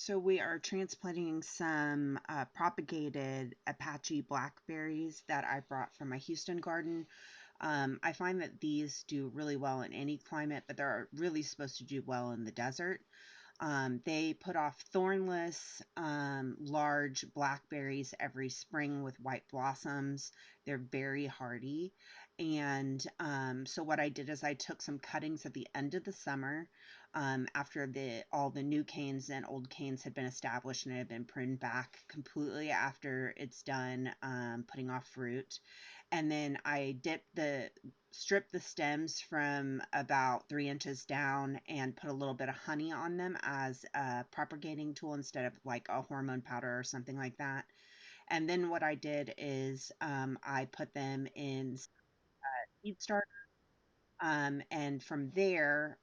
So we are transplanting some propagated Apache blackberries that I brought from my Houston garden. I find that these do really well in any climate, but they're really supposed to do well in the desert. They put off thornless, large blackberries every spring with white blossoms. They're very hardy. And so what I did is I took some cuttings at the end of the summer, after all the new canes and old canes had been established and had been pruned back completely after it's done putting off fruit. And then I stripped the stems from about 3 inches down and put a little bit of honey on them as a propagating tool instead of like a hormone powder or something like that. And then what I did is I put them in seed starter, and from there,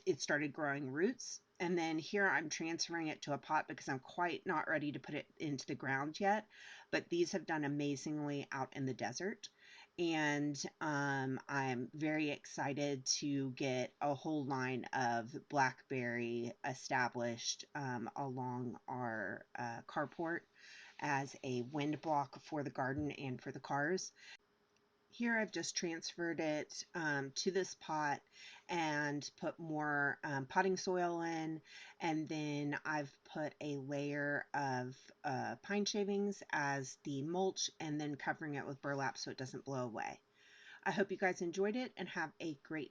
it started growing roots. And then here I'm transferring it to a pot because I'm quite not ready to put it into the ground yet. But these have done amazingly out in the desert. And I'm very excited to get a whole line of blackberry established along our carport as a wind block for the garden and for the cars. Here I've just transferred it to this pot and put more potting soil in, and then I've put a layer of pine shavings as the mulch and then covering it with burlap so it doesn't blow away. I hope you guys enjoyed it and have a great